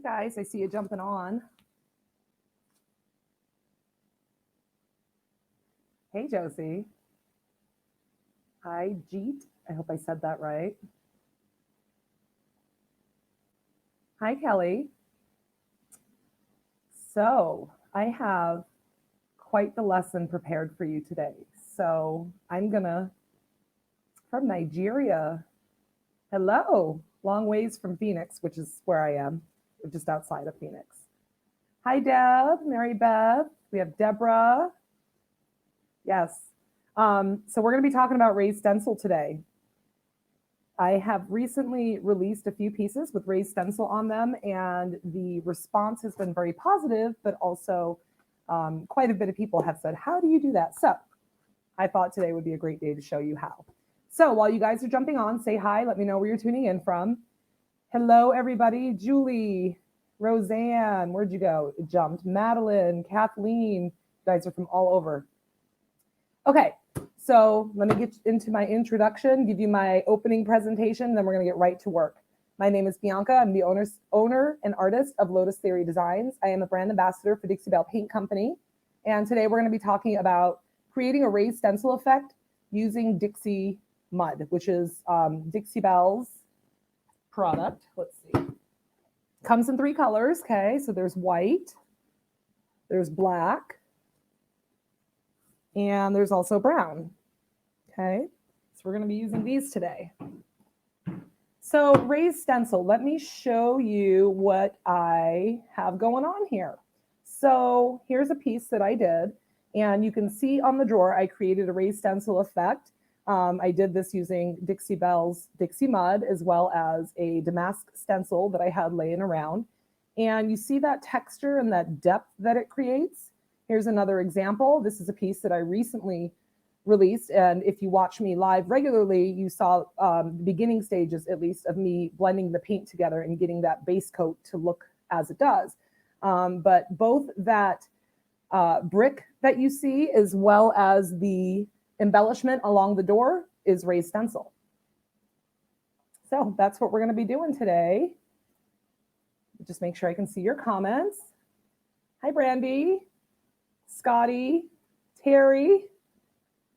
guys, I see you jumping on. Hey, Josie. Hi, Jeet. I hope I said that right. Hi, Kelly. So I have quite the lesson prepared for you today. So I'm gonna, from Nigeria. Hello, long ways from Phoenix, which is where I am, just outside of Phoenix. Hi, Deb, Mary Beth. We have Deborah. Yes. So we're going to be talking about raised stencil today. I have recently released a few pieces with raised stencil on them, and the response has been very positive, but also quite a bit of people have said, how do you do that? So I thought today would be a great day to show you how. So while you guys are jumping on, say hi. Let me know where you're tuning in from. Hello, everybody. Julie, Roseanne, where'd you go? It jumped. Madeline, Kathleen. You guys are from all over. Okay, so let me get into my introduction, give you my opening presentation, then we're going to get right to work. My name is Bianca. I'm the owner and artist of Lotus Theory Designs. I am a brand ambassador for Dixie Belle Paint Company. And today we're going to be talking about creating a raised stencil effect using Dixie Mud, which is Dixie Belle's product. Let's see. Comes in 3 colors, okay? So there's white, there's black, and there's also brown, okay? So we're gonna be using these today. So raised stencil, let me show you what I have going on here. So here's a piece that I did, and you can see on the drawer, I created a raised stencil effect. I did this using Dixie Belle's Dixie Mud, as well as a damask stencil that I had laying around. And you see that texture and that depth that it creates. Here's another example. This is a piece that I recently released. And if you watch me live regularly, you saw the beginning stages, at least, of me blending the paint together and getting that base coat to look as it does. But both that brick that you see, as well as the embellishment along the door, is raised stencil. So that's what we're going to be doing today. Just make sure I can see your comments. Hi, Brandy, Scotty, Terry.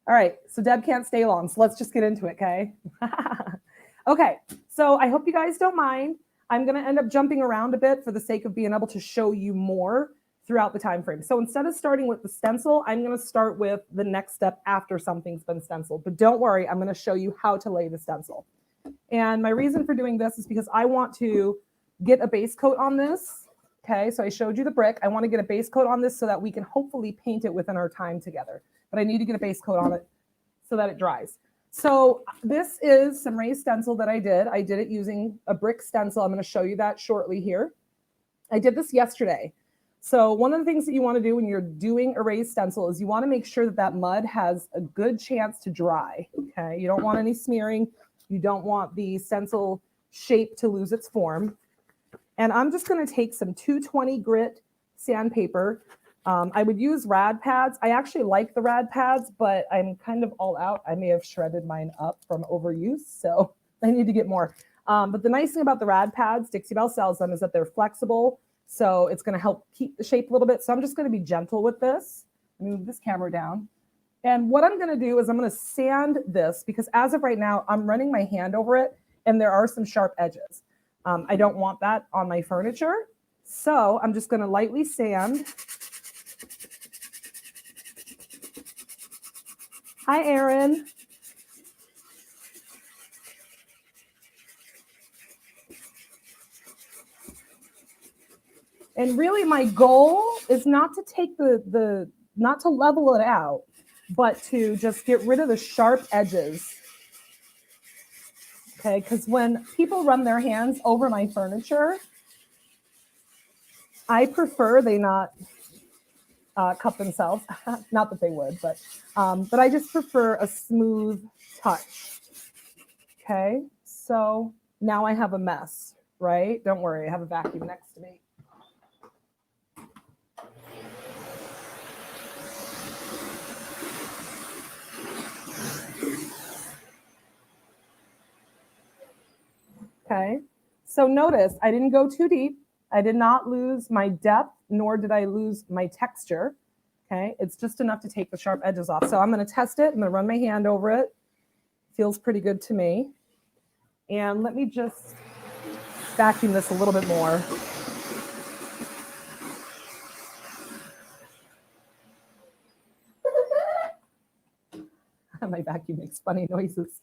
All right, so Deb can't stay long, so let's just get into it, okay? Okay, so I hope you guys don't mind. I'm going to end up jumping around a bit for the sake of being able to show you more throughout the time frame. So instead of starting with the stencil, I'm going to start with the next step after something's been stenciled. But don't worry, I'm going to show you how to lay the stencil. And my reason for doing this is because I want to get a base coat on this. Okay, so I showed you the brick. I want to get a base coat on this so that we can hopefully paint it within our time together. But I need to get a base coat on it so that it dries. So this is some raised stencil that I did. I did it using a brick stencil. I'm going to show you that shortly here. I did this yesterday. So one of the things that you want to do when you're doing a raised stencil is you want to make sure that that mud has a good chance to dry. Okay, you don't want any smearing. You don't want the stencil shape to lose its form. And I'm just going to take some 220 grit sandpaper. I would use rad pads. I actually like the rad pads, but I'm kind of all out. I may have shredded mine up from overuse, so I need to get more. But the nice thing about the rad pads, Dixie Belle sells them, is that they're flexible. So it's going to help keep the shape a little bit. So I'm just going to be gentle with this. Move this camera down. And what I'm going to do is I'm going to sand this, because as of right now, I'm running my hand over it and there are some sharp edges. I don't want that on my furniture. So I'm just going to lightly sand. Hi, Erin. And really my goal is not to take not to level it out, but to just get rid of the sharp edges. Okay, because when people run their hands over my furniture, I prefer they not cut themselves. Not that they would, but I just prefer a smooth touch. Okay, so now I have a mess, right? Don't worry, I have a vacuum next to me. Okay, so notice I didn't go too deep. I did not lose my depth, nor did I lose my texture. Okay, it's just enough to take the sharp edges off. So I'm going to test it. I'm going to run my hand over it. Feels pretty good to me. And let me just vacuum this a little bit more. My vacuum makes funny noises.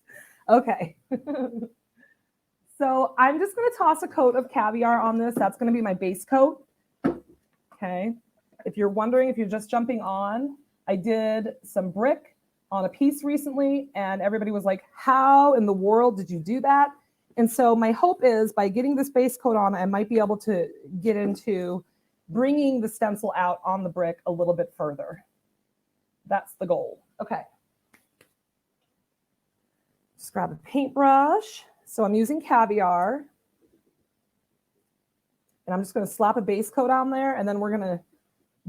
Okay. So I'm just going to toss a coat of caviar on this. That's going to be my base coat. Okay. If you're wondering, if you're just jumping on, I did some brick on a piece recently, and everybody was like, how in the world did you do that? And so my hope is by getting this base coat on, I might be able to get into bringing the stencil out on the brick a little bit further. That's the goal. Okay. Just grab a paintbrush. So I'm using caviar. And I'm just going to slap a base coat on there, and then we're going to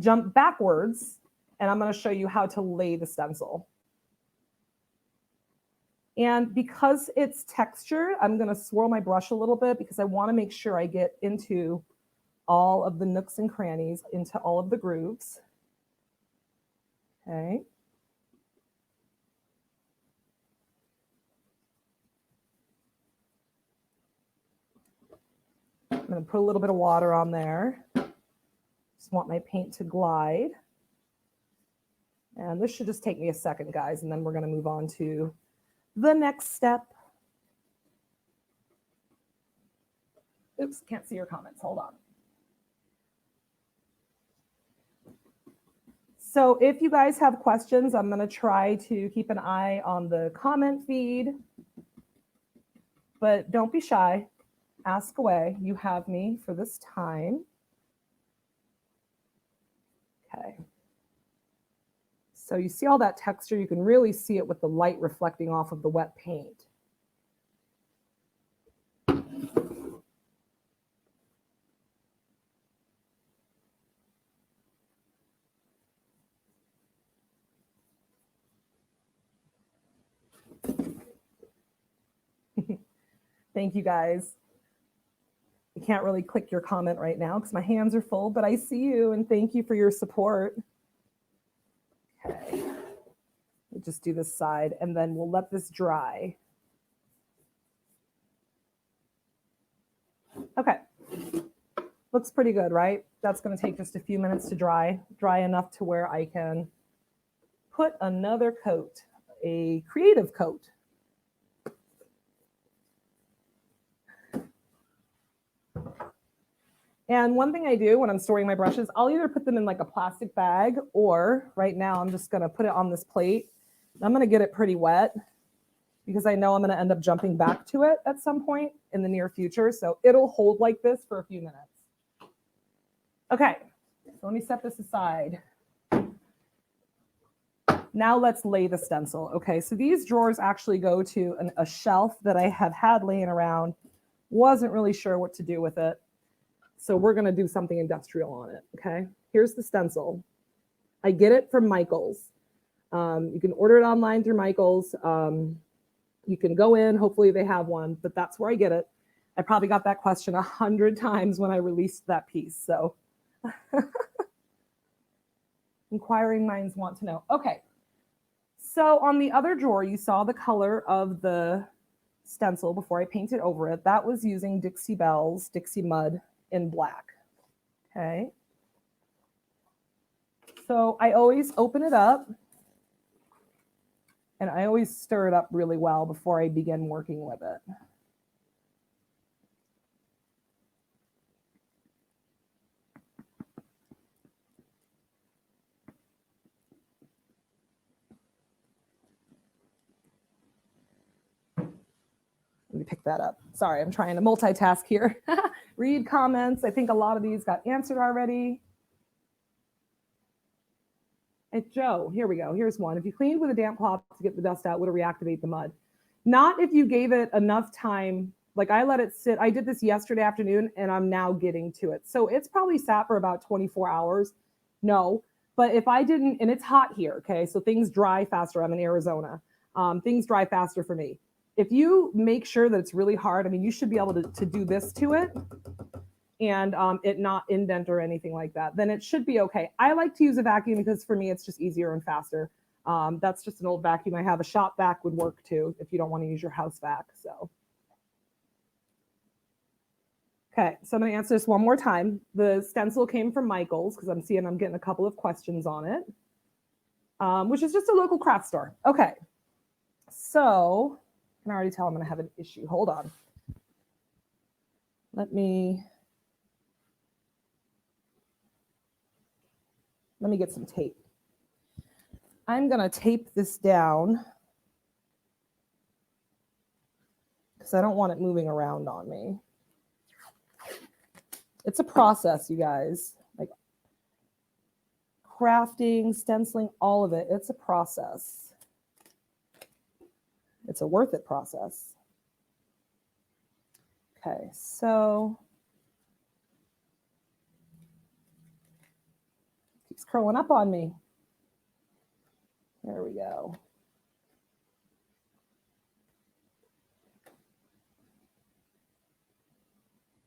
jump backwards, and I'm going to show you how to lay the stencil. And because it's textured, I'm going to swirl my brush a little bit because I want to make sure I get into all of the nooks and crannies, into all of the grooves. Okay. I'm going to put a little bit of water on there. Just want my paint to glide. And this should just take me a second, guys, and then we're going to move on to the next step. Oops, can't see your comments. Hold on. So if you guys have questions, I'm going to try to keep an eye on the comment feed. But don't be shy. Ask away. You have me for this time. Okay. So you see all that texture? You can really see it with the light reflecting off of the wet paint. Thank you, guys. I can't really click your comment right now because my hands are full, but I see you and thank you for your support. Okay. We'll just do this side and then we'll let this dry. Okay. Looks pretty good, right? That's going to take just a few minutes to dry enough to where I can put another coat, a creative coat. And one thing I do when I'm storing my brushes, I'll either put them in like a plastic bag, or right now I'm just going to put it on this plate. I'm going to get it pretty wet because I know I'm going to end up jumping back to it at some point in the near future. So it'll hold like this for a few minutes. Okay, so let me set this aside. Now let's lay the stencil. Okay, so these drawers actually go to a shelf that I have had laying around. Wasn't really sure what to do with it. So we're going to do something industrial on it, okay? Here's the stencil. I get it from Michael's. You can order it online through Michael's. You can go in, hopefully they have one, but that's where I get it. I probably got that question 100 times when I released that piece, so. Inquiring minds want to know. Okay, so on the other drawer, you saw the color of the stencil before I painted over it. That was using Dixie Belle's Dixie Mud in black. Okay. So I always open it up and I always stir it up really well before I begin working with it. Let me pick that up. Sorry, I'm trying to multitask here. Read comments. I think a lot of these got answered already. It's Joe. Here we go. Here's one. If you cleaned with a damp cloth to get the dust out, would it reactivate the mud? Not if you gave it enough time. Like I let it sit. I did this yesterday afternoon and I'm now getting to it. So it's probably sat for about 24 hours. No, but if I didn't, and it's hot here. Okay. So things dry faster. I'm in Arizona. Things dry faster for me. If you make sure that it's really hard, I mean, you should be able to do this to it and it not indent or anything like that, then it should be okay. I like to use a vacuum because for me, it's just easier and faster. That's just an old vacuum I have. A shop vac would work too if you don't want to use your house vac. So, okay, so I'm going to answer this one more time. The stencil came from Michael's because I'm getting a couple of questions on it, which is just a local craft store. Okay, so I can already tell I'm going to have an issue. Hold on. Let me get some tape. I'm going to tape this down because I don't want it moving around on me. It's a process, you guys. Like crafting, stenciling, all of it. It's a process. It's a worth it process. Okay, so keeps curling up on me. There we go.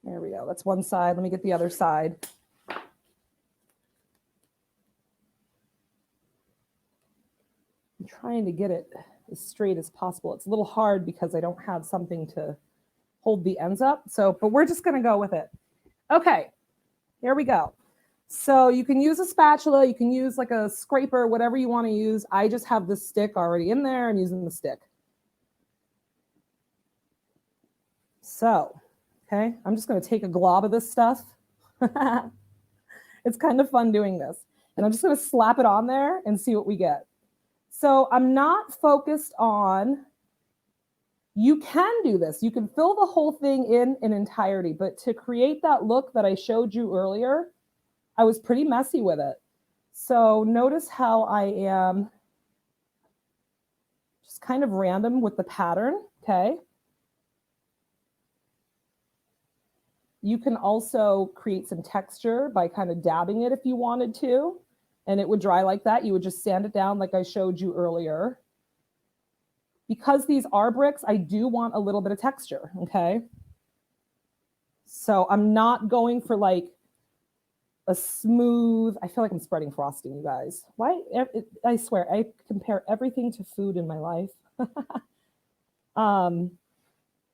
There we go. That's one side. Let me get the other side. I'm trying to get it as straight as possible. It's a little hard because I don't have something to hold the ends up. So, but we're just going to go with it. Okay, here we go. So you can use a spatula, you can use like a scraper, whatever you want to use. I just have the stick already in there. I'm using the stick. So, okay, I'm just going to take a glob of this stuff. It's kind of fun doing this. And I'm just going to slap it on there and see what we get. So I'm not focused on, you can do this. You can fill the whole thing in entirety, but to create that look that I showed you earlier, I was pretty messy with it. So notice how I am just kind of random with the pattern, okay? You can also create some texture by kind of dabbing it if you wanted to, and it would dry like that. You would just sand it down like I showed you earlier. Because these are bricks, I do want a little bit of texture, okay? So I'm not going for like a smooth, I feel like I'm spreading frosting, you guys. Why? I swear, I compare everything to food in my life.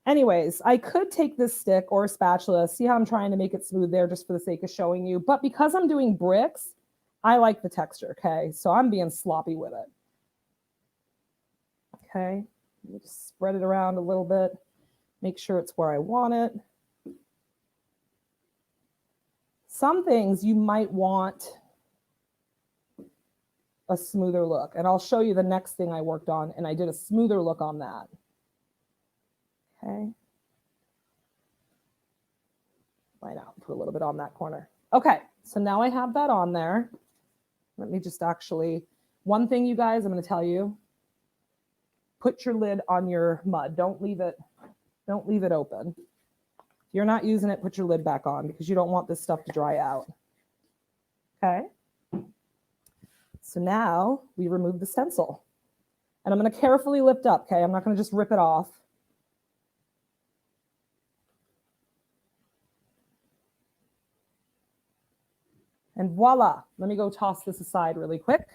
Anyways, I could take this stick or a spatula, see how I'm trying to make it smooth there just for the sake of showing you. But because I'm doing bricks, I like the texture, okay? So I'm being sloppy with it. Okay, just spread it around a little bit, make sure it's where I want it. Some things you might want a smoother look, and I'll show you the next thing I worked on, and I did a smoother look on that. Okay. Why not put a little bit on that corner? Okay, so now I have that on there. Let me just actually, one thing you guys, I'm going to tell you, put your lid on your mud. Don't leave it open. If you're not using it, put your lid back on because you don't want this stuff to dry out. Okay. So now we remove the stencil. And I'm going to carefully lift up, okay? I'm not going to just rip it off. And voila, let me go toss this aside really quick.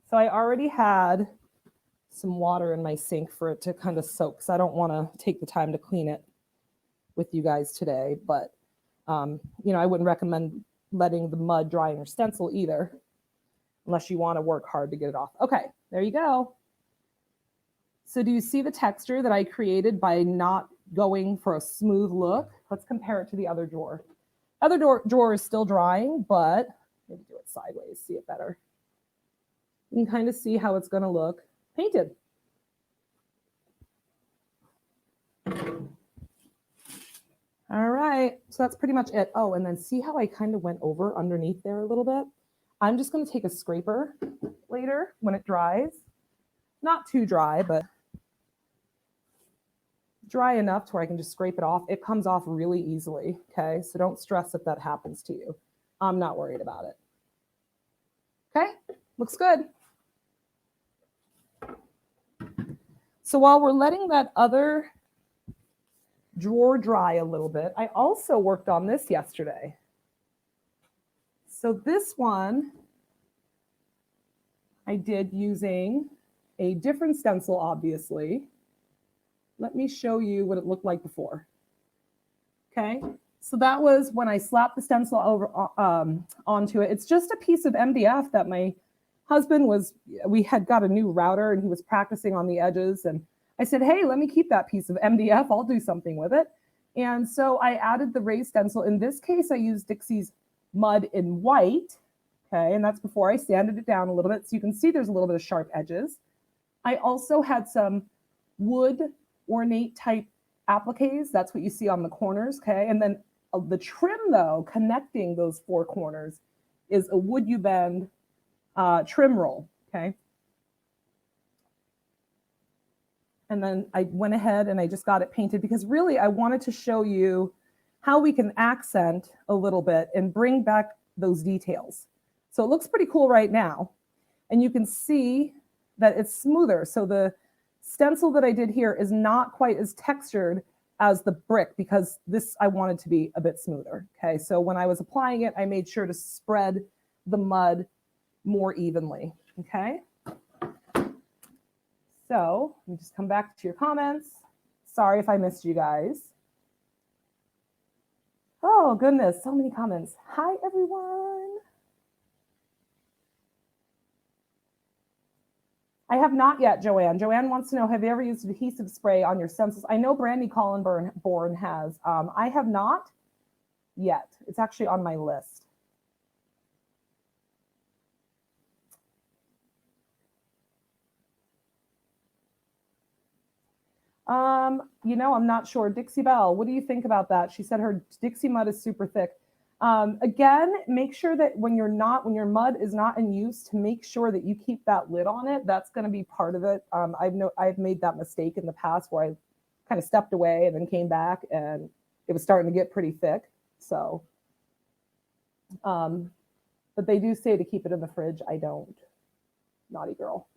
So I already had some water in my sink for it to kind of soak, because I don't want to take the time to clean it with you guys today. But, you know, I wouldn't recommend letting the mud dry in your stencil either, unless you want to work hard to get it off. Okay, there you go. So do you see the texture that I created by not going for a smooth look? Let's compare it to the other drawer. Other drawer is still drying, but maybe do it sideways, see it better. You can kind of see how it's going to look painted. All right, so that's pretty much it. Oh, and then see how I kind of went over underneath there a little bit? I'm just going to take a scraper later when it dries. Not too dry, but dry enough to where I can just scrape it off. It comes off really easily, okay? So don't stress if that happens to you. I'm not worried about it. Okay, looks good. So while we're letting that other drawer dry a little bit, I also worked on this yesterday. So this one I did using a different stencil, obviously. Let me show you what it looked like before. Okay, so that was when I slapped the stencil over onto it. It's just a piece of MDF that my husband we had got a new router and he was practicing on the edges. And I said, hey, let me keep that piece of MDF. I'll do something with it. And so I added the raised stencil. In this case, I used Dixie's Mud in white. Okay, and that's before I sanded it down a little bit. So you can see there's a little bit of sharp edges. I also had some wood ornate type appliques. That's what you see on the corners, okay? And then the trim, though, connecting those four corners is a wood you bend trim roll, okay? And then I went ahead and I just got it painted because really I wanted to show you how we can accent a little bit and bring back those details. So it looks pretty cool right now. And you can see that it's smoother. So the stencil that I did here is not quite as textured as the brick because this I wanted to be a bit smoother. Okay, so when I was applying it, I made sure to spread the mud more evenly. Okay, so let me just come back to your comments. Sorry if I missed you guys. Oh goodness, so many comments. Hi everyone. I have not yet, Joanne. Joanne wants to know, have you ever used adhesive spray on your stencils? I know Brandy Collinborn has. I have not yet. It's actually on my list. You know, I'm not sure. Dixie Belle, what do you think about that? She said her Dixie Mud is super thick. Again, make sure that when your mud is not in use, to make sure that you keep that lid on it. That's going to be part of it. I've made that mistake in the past where I kind of stepped away and then came back and it was starting to get pretty thick. So, but they do say to keep it in the fridge. I don't. Naughty girl.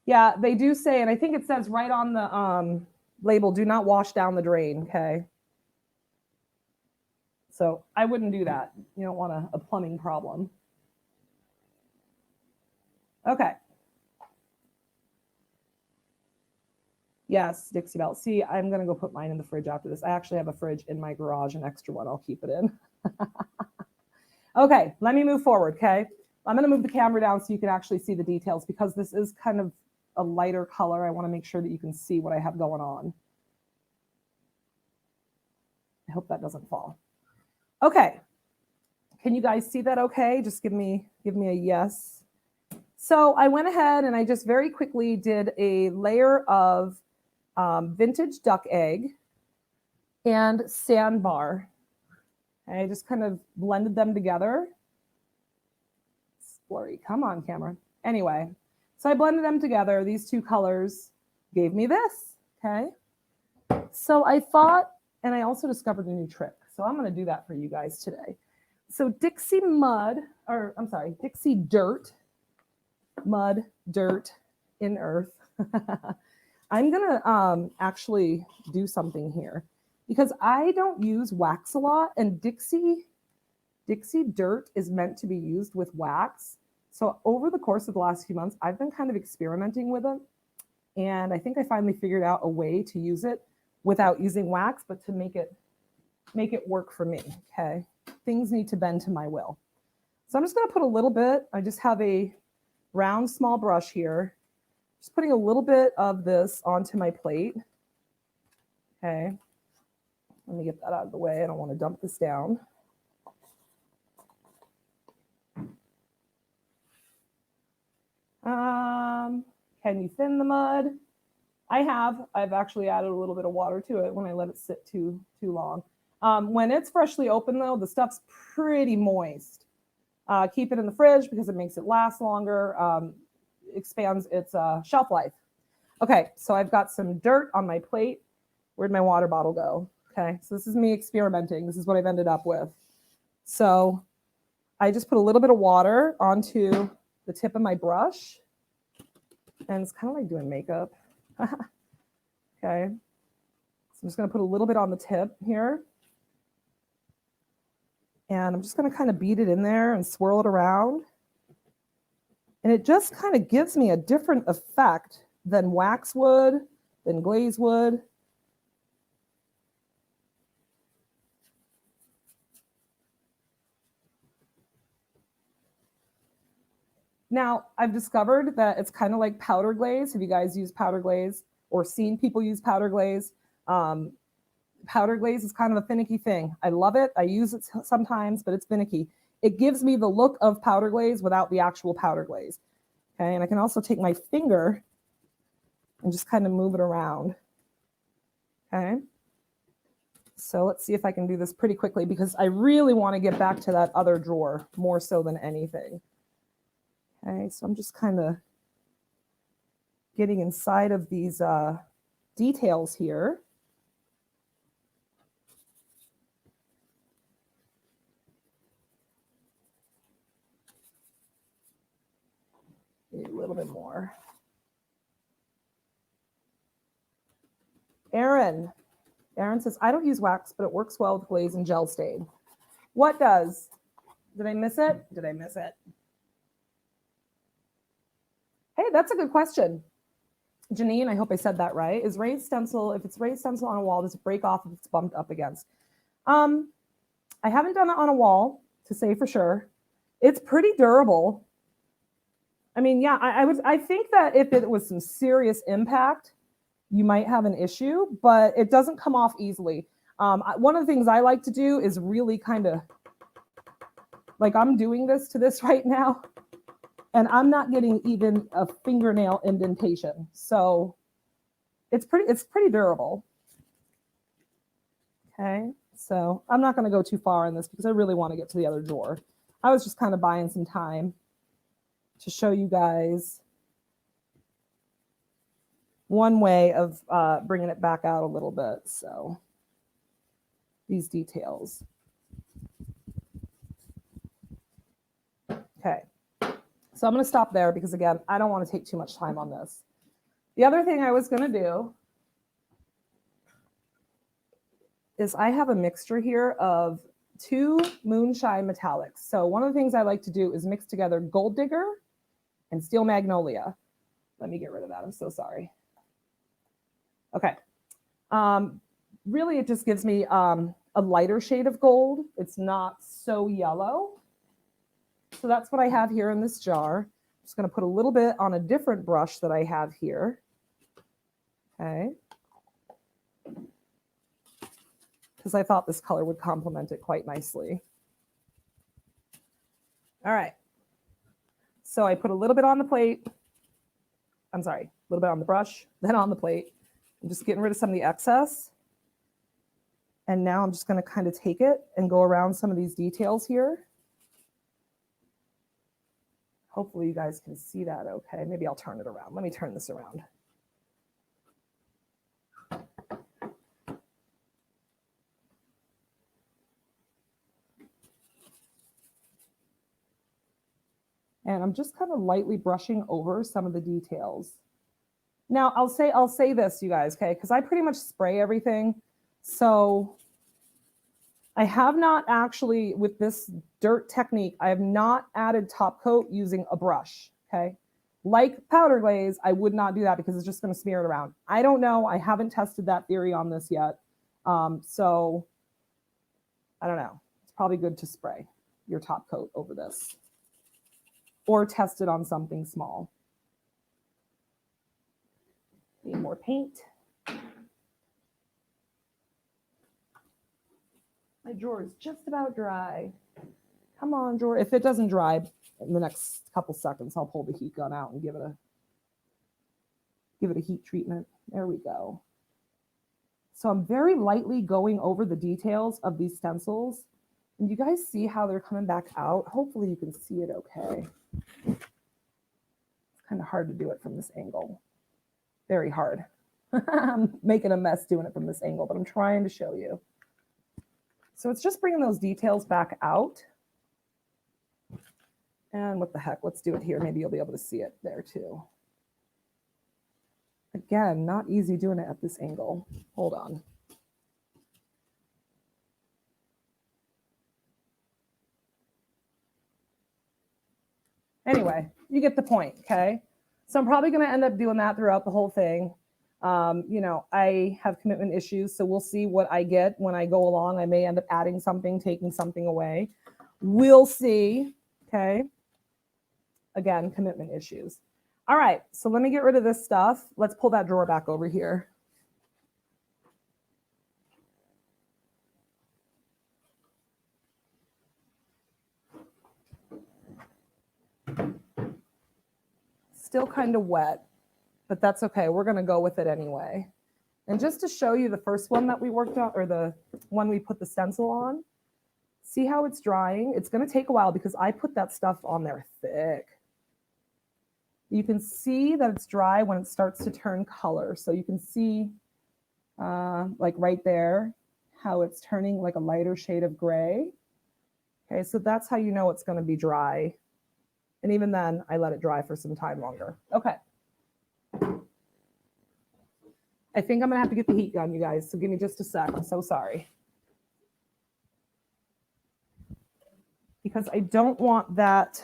Yeah, they do say, and I think it says right on the label, do not wash down the drain, okay? So I wouldn't do that. You don't want a plumbing problem. Okay. Yes, Dixie Belle. See, I'm going to go put mine in the fridge after this. I actually have a fridge in my garage, an extra one. I'll keep it in. Okay, let me move forward, okay? I'm going to move the camera down so you can actually see the details because this is kind of a lighter color. I want to make sure that you can see what I have going on. I hope that doesn't fall. Okay. Can you guys see that okay? Just give me a yes. So I went ahead and I just very quickly did a layer of vintage duck egg and sandbar. I just kind of blended them together. It's blurry. Come on, camera. Anyway, so I blended them together. These two colors gave me this, okay? So I thought, and I also discovered a new trick. So I'm going to do that for you guys today. So Dixie Mud, or I'm sorry, Dixie Dirt, Mud, Dirt, in Earth. I'm going to actually do something here because I don't use wax a lot, and Dixie Dirt is meant to be used with wax. So over the course of the last few months, I've been kind of experimenting with it. And I think I finally figured out a way to use it without using wax, but to make it work for me, okay? Things need to bend to my will. So I'm just gonna put a little bit, I just have a round small brush here, just putting a little bit of this onto my plate, okay? Let me get that out of the way. I don't wanna dump this down. Can you thin the mud? I've actually added a little bit of water to it when I let it sit too long. When it's freshly open though, the stuff's pretty moist. Keep it in the fridge because it makes it last longer, expands its shelf life. Okay, so I've got some dirt on my plate. Where'd my water bottle go? Okay, so this is me experimenting. This is what I've ended up with. So I just put a little bit of water onto the tip of my brush. And it's kind of like doing makeup. Okay. So I'm just going to put a little bit on the tip here. And I'm just going to kind of beat it in there and swirl it around. And it just kind of gives me a different effect than wax would, than glaze would. Now, I've discovered that it's kind of like powder glaze. Have you guys used powder glaze or seen people use powder glaze? Powder glaze is kind of a finicky thing. I love it. I use it sometimes, but it's finicky. It gives me the look of powder glaze without the actual powder glaze. Okay, and I can also take my finger and just kind of move it around. Okay, so let's see if I can do this pretty quickly because I really want to get back to that other drawer more so than anything. Okay, so I'm just kind of getting inside of these details here. Maybe a little bit more. Erin says, I don't use wax, but it works well with glaze and gel stain. What does? Did I miss it? Did I miss it? Hey, that's a good question. Janine, I hope I said that right. Is raised stencil, if it's raised stencil on a wall, does it break off if it's bumped up against? I haven't done it on a wall to say for sure. It's pretty durable. I mean, yeah, I think that if it was some serious impact, you might have an issue, but it doesn't come off easily. One of the things I like to do is really kind of, like I'm doing this to this right now, and I'm not getting even a fingernail indentation. So it's pretty durable. Okay, so I'm not going to go too far in this because I really want to get to the other drawer. I was just kind of buying some time to show you guys one way of bringing it back out a little bit. So these details. Okay, so I'm going to stop there because, again, I don't want to take too much time on this. The other thing I was going to do is I have a mixture here of 2 moonshine metallics. So one of the things I like to do is mix together Gold Digger and Steel Magnolia. Let me get rid of that. I'm so sorry. Okay. Really, it just gives me a lighter shade of gold. It's not so yellow. So that's what I have here in this jar. I'm just going to put a little bit on a different brush that I have here. Okay. Because I thought this color would complement it quite nicely. All right. So I put a little bit on the plate. I'm sorry, a little bit on the brush, then on the plate. I'm just getting rid of some of the excess. And now I'm just going to kind of take it and go around some of these details here. Hopefully you guys can see that okay. Maybe I'll turn it around. Let me turn this around. And I'm just kind of lightly brushing over some of the details. Now I'll say this, you guys, okay? Because I pretty much spray everything. So I have not actually, with this dirt technique, I have not added top coat using a brush, okay? Like powder glaze, I would not do that because it's just going to smear it around. I don't know. I haven't tested that theory on this yet. So I don't know. It's probably good to spray your top coat over this or test it on something small. Need more paint. My drawer is just about dry. Come on, drawer. If it doesn't dry in the next couple seconds, I'll pull the heat gun out and give it a heat treatment. There we go. So I'm very lightly going over the details of these stencils. And you guys see how they're coming back out? Hopefully you can see it okay. It's kind of hard to do it from this angle. Very hard. I'm making a mess doing it from this angle, but I'm trying to show you. So it's just bringing those details back out. And what the heck, let's do it here. Maybe you'll be able to see it there too. Again, not easy doing it at this angle. Hold on. Anyway, you get the point, okay? So I'm probably going to end up doing that throughout the whole thing. You know, I have commitment issues, so we'll see what I get when I go along. I may end up adding something, taking something away. We'll see, okay? Again, commitment issues. All right, so let me get rid of this stuff. Let's pull that drawer back over here. Still kind of wet, but that's okay. We're going to go with it anyway. And just to show you the first one that we worked on, or the one we put the stencil on, see how it's drying? It's going to take a while because I put that stuff on there thick. You can see that it's dry when it starts to turn color. So you can see like right there, how it's turning like a lighter shade of gray. Okay, so that's how you know it's going to be dry. And even then, I let it dry for some time longer. Okay. I think I'm going to have to get the heat gun, you guys. So give me just a sec. I'm so sorry. Because I don't want that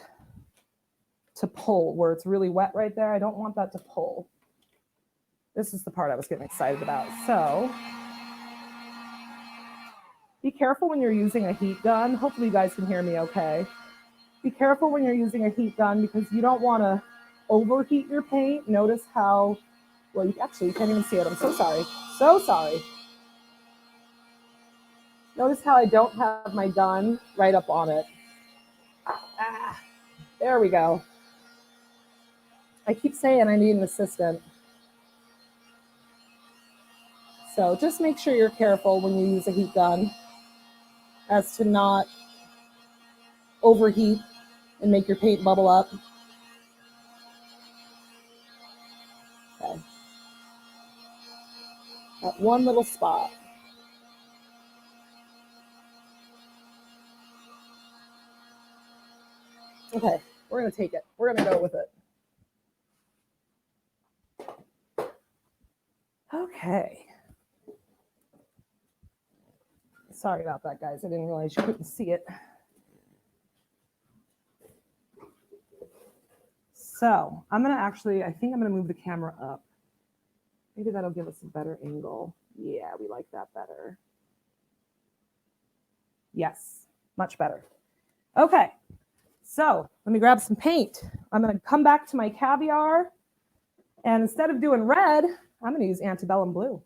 to pull where it's really wet right there. I don't want that to pull. This is the part I was getting excited about. So be careful when you're using a heat gun. Hopefully you guys can hear me okay. Be careful when you're using a heat gun because you don't want to overheat your paint. Notice how, well, you can't even see it. I'm so sorry. So sorry. Notice how I don't have my gun right up on it. Ah, there we go. I keep saying I need an assistant. So just make sure you're careful when you use a heat gun as to not overheat and make your paint bubble up. Okay. That one little spot. Okay, we're going to take it. We're going to go with it. Okay. Sorry about that, guys. I didn't realize you couldn't see it. So I'm going to actually, I think I'm going to move the camera up. Maybe that'll give us a better angle. Yeah, we like that better. Yes, much better. Okay, so let me grab some paint. I'm going to come back to my caviar. And instead of doing red, I'm going to use antebellum blue.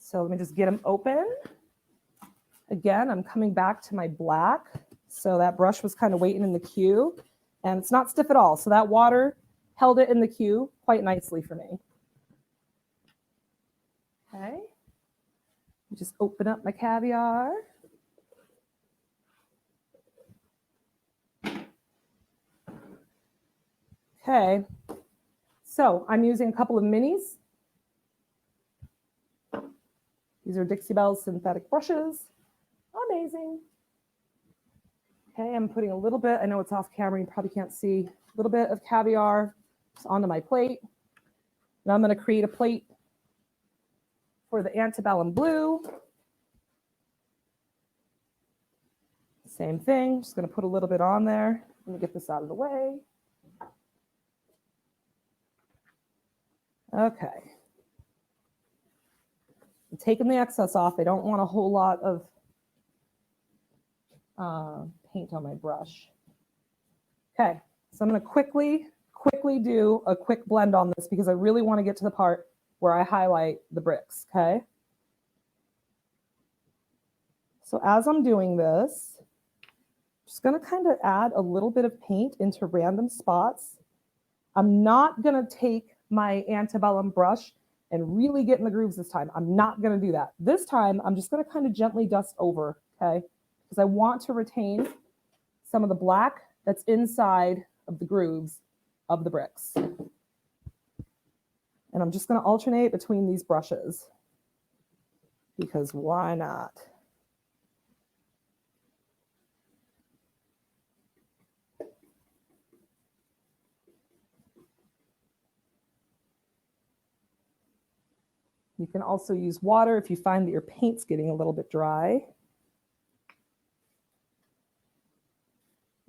So let me just get them open. Again, I'm coming back to my black. So that brush was kind of waiting in the queue. And it's not stiff at all. So that water held it in the queue quite nicely for me. Okay. Just open up my caviar. Okay. So I'm using a couple of minis. These are Dixie Belle synthetic brushes. Amazing. Okay, I'm putting a little bit, I know it's off camera, you probably can't see, a little bit of caviar just onto my plate. Now I'm going to create a plate for the antebellum blue. Same thing, just going to put a little bit on there. Let me get this out of the way. Okay. I'm taking the excess off. I don't want a whole lot of paint on my brush. Okay, so I'm going to quickly do a quick blend on this because I really want to get to the part where I highlight the bricks, okay? So as I'm doing this, I'm just going to kind of add a little bit of paint into random spots. I'm not going to take my antebellum brush and really get in the grooves this time. I'm not going to do that. This time, I'm just going to kind of gently dust over, okay? Because I want to retain some of the black that's inside of the grooves of the bricks. And I'm just going to alternate between these brushes because why not? You can also use water if you find that your paint's getting a little bit dry.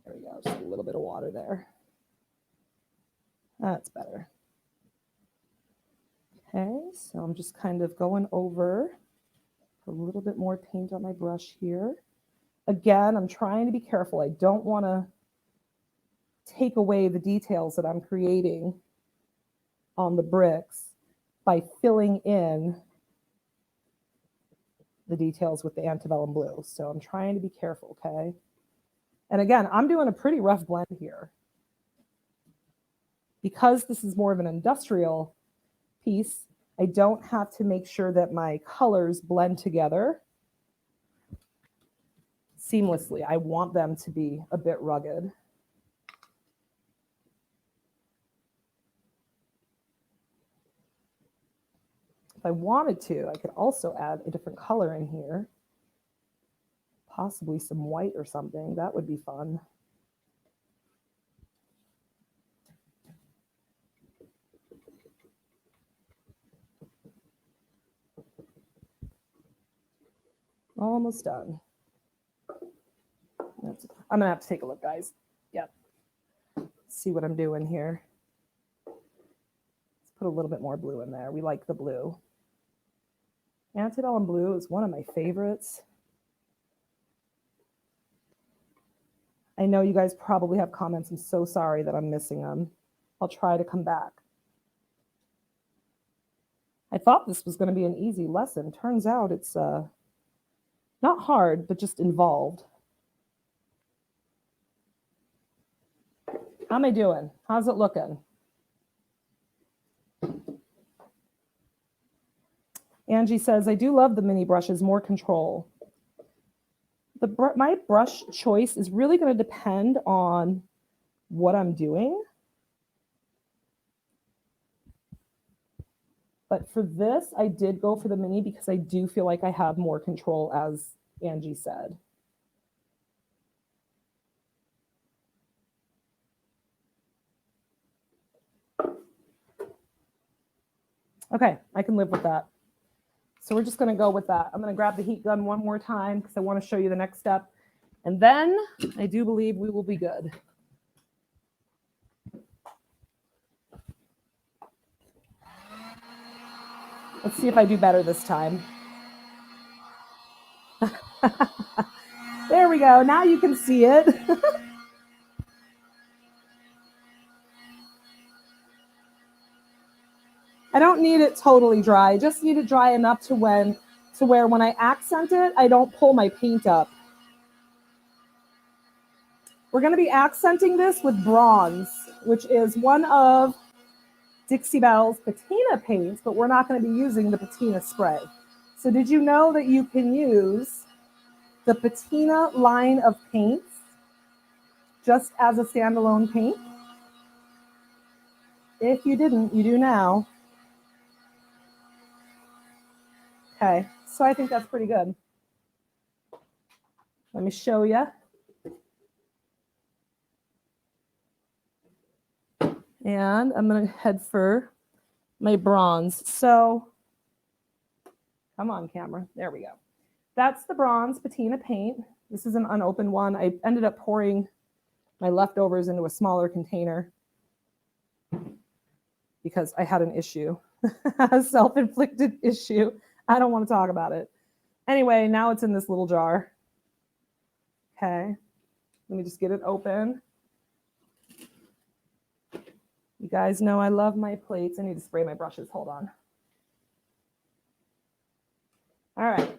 There we go, just a little bit of water there. That's better. Okay, so I'm just kind of going over a little bit more paint on my brush here. Again, I'm trying to be careful. I don't want to take away the details that I'm creating on the bricks by filling in the details with the antebellum blue. So I'm trying to be careful, okay? And again, I'm doing a pretty rough blend here. Because this is more of an industrial piece, I don't have to make sure that my colors blend together seamlessly. I want them to be a bit rugged. If I wanted to, I could also add a different color in here, possibly some white or something. That would be fun. Almost done. I'm gonna have to take a look, guys. Yep. See what I'm doing here. Let's put a little bit more blue in there. We like the blue. Antebellum blue is one of my favorites. I know you guys probably have comments. I'm so sorry that I'm missing them. I'll try to come back. I thought this was going to be an easy lesson. Turns out it's not hard, but just involved. How am I doing? How's it looking? Angie says, I do love the mini brushes, more control. My brush choice is really going to depend on what I'm doing. But for this, I did go for the mini because I do feel like I have more control, as Angie said. Okay, I can live with that. So we're just going to go with that. I'm going to grab the heat gun one more time because I want to show you the next step. And then I do believe we will be good. Let's see if I do better this time. There we go. Now you can see it. I don't need it totally dry. I just need it dry enough to where when I accent it, I don't pull my paint up. We're going to be accenting this with bronze, which is one of Dixie Belle's patina paints, but we're not going to be using the patina spray. So did you know that you can use the patina line of paints just as a standalone paint? If you didn't, you do now. Okay, so I think that's pretty good. Let me show you. And I'm going to head for my bronze. So, come on, camera. There we go. That's the bronze patina paint. This is an unopened one. I ended up pouring my leftovers into a smaller container because I had an issue, a self-inflicted issue. I don't want to talk about it. Anyway, now it's in this little jar. Okay, let me just get it open. You guys know I love my plates. I need to spray my brushes. Hold on. All right.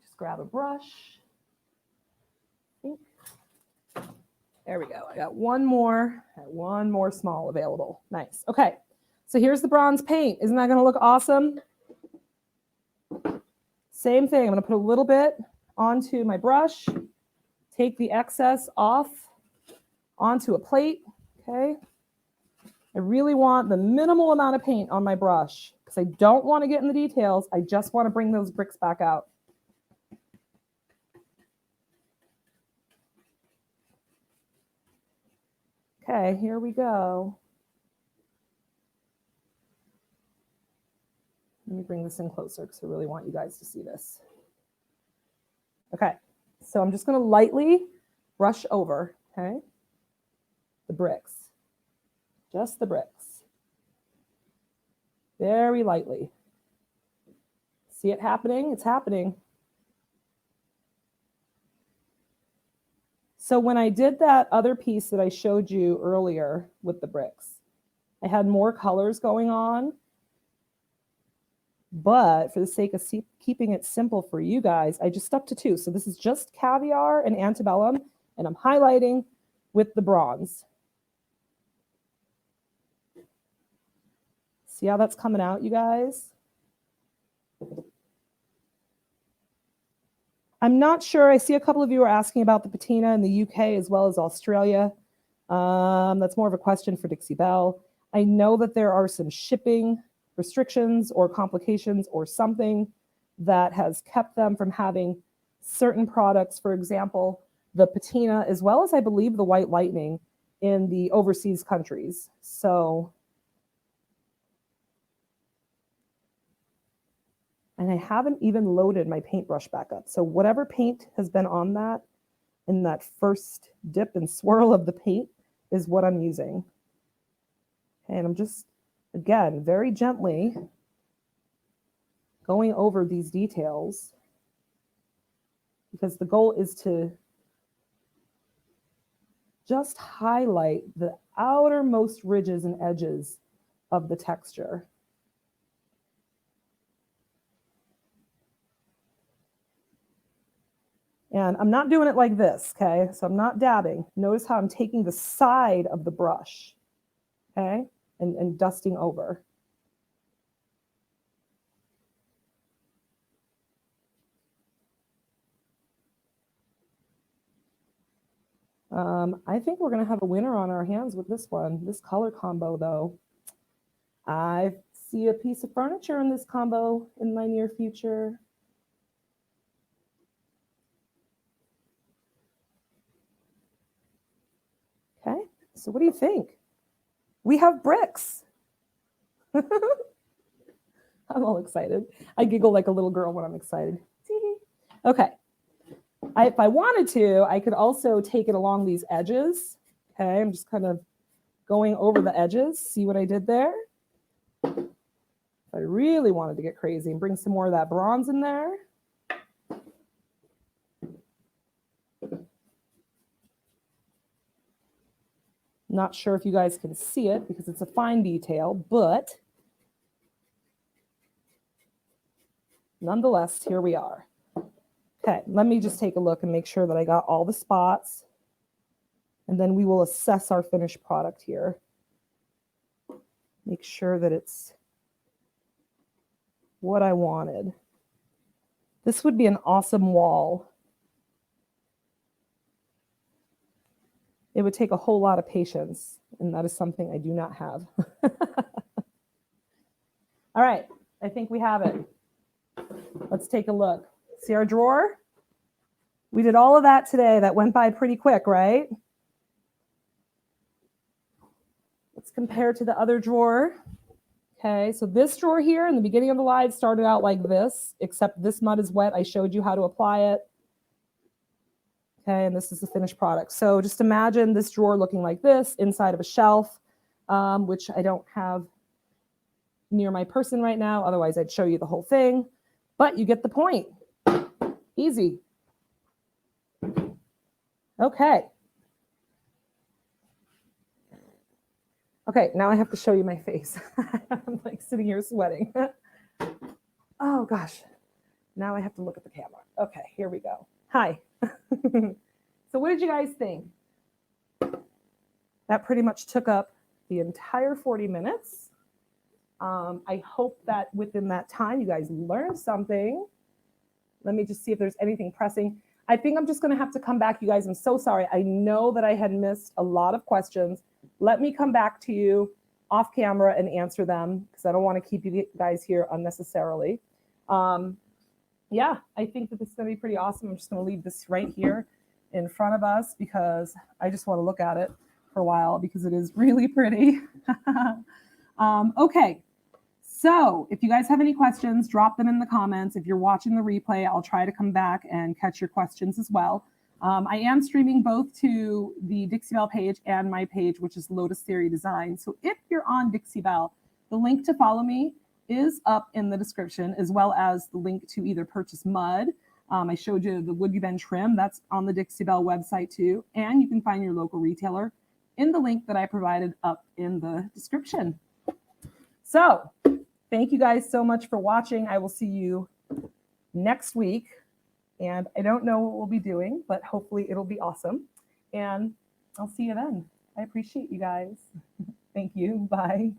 Just grab a brush. There we go. I got one more small available. Nice. Okay. So here's the bronze paint. Isn't that going to look awesome? Same thing. I'm going to put a little bit onto my brush, take the excess off onto a plate. Okay. I really want the minimal amount of paint on my brush because I don't want to get in the details. I just want to bring those bricks back out. Okay, here we go. Let me bring this in closer because I really want you guys to see this. Okay, so I'm just going to lightly brush over, okay, the bricks, just the bricks, very lightly. See it happening? It's happening. So when I did that other piece that I showed you earlier with the bricks, I had more colors going on. But for the sake of keeping it simple for you guys, I just stuck to 2. So this is just caviar and antebellum, and I'm highlighting with the bronze. See how that's coming out, you guys? I'm not sure. I see a couple of you are asking about the patina in the UK as well as Australia. That's more of a question for Dixie Belle. I know that there are some shipping restrictions or complications or something that has kept them from having certain products, for example, the patina, as well as I believe the white lightning in the overseas countries. So, and I haven't even loaded my paintbrush back up. So whatever paint has been on that in that first dip and swirl of the paint is what I'm using. And I'm just, again, very gently going over these details because the goal is to just highlight the outermost ridges and edges of the texture. And I'm not doing it like this, okay? So I'm not dabbing. Notice how I'm taking the side of the brush, okay? And dusting over. I think we're going to have a winner on our hands with this one, this color combo, though. I see a piece of furniture in this combo in my near future. Okay, so what do you think? We have bricks. I'm all excited. I giggle like a little girl when I'm excited. Okay. If I wanted to, I could also take it along these edges. Okay, I'm just kind of going over the edges. See what I did there? If I really wanted to get crazy and bring some more of that bronze in there. Not sure if you guys can see it because it's a fine detail, but nonetheless, here we are. Okay, let me just take a look and make sure that I got all the spots. And then we will assess our finished product here. Make sure that it's what I wanted. This would be an awesome wall. It would take a whole lot of patience, and that is something I do not have. All right, I think we have it. Let's take a look. See our drawer? We did all of that today. That went by pretty quick, right? Let's compare to the other drawer. Okay, so this drawer here in the beginning of the live started out like this, except this mud is wet. I showed you how to apply it. Okay, and this is the finished product. So just imagine this drawer looking like this inside of a shelf, which I don't have near my person right now. Otherwise, I'd show you the whole thing. But you get the point. Easy. Okay. Okay, now I have to show you my face. I'm like sitting here sweating. Oh gosh. Now I have to look at the camera. Okay, here we go. Hi. So what did you guys think? That pretty much took up the entire 40 minutes. I hope that within that time you guys learned something. Let me just see if there's anything pressing. I think I'm just going to have to come back, you guys. I'm so sorry. I know that I had missed a lot of questions. Let me come back to you off camera and answer them because I don't want to keep you guys here unnecessarily. Yeah, I think that this is going to be pretty awesome. I'm just going to leave this right here in front of us because I just want to look at it for a while because it is really pretty. Okay, so if you guys have any questions, drop them in the comments. If you're watching the replay, I'll try to come back and catch your questions as well. I am streaming both to the Dixie Belle page and my page, which is Lotus Theory Designs. So if you're on Dixie Belle, the link to follow me is up in the description, as well as the link to either purchase mud. I showed you the wood you bend trim. That's on the Dixie Belle website too. And you can find your local retailer in the link that I provided up in the description. So thank you guys so much for watching. I will see you next week. And I don't know what we'll be doing, but hopefully it'll be awesome. And I'll see you then. I appreciate you guys. Thank you. Bye.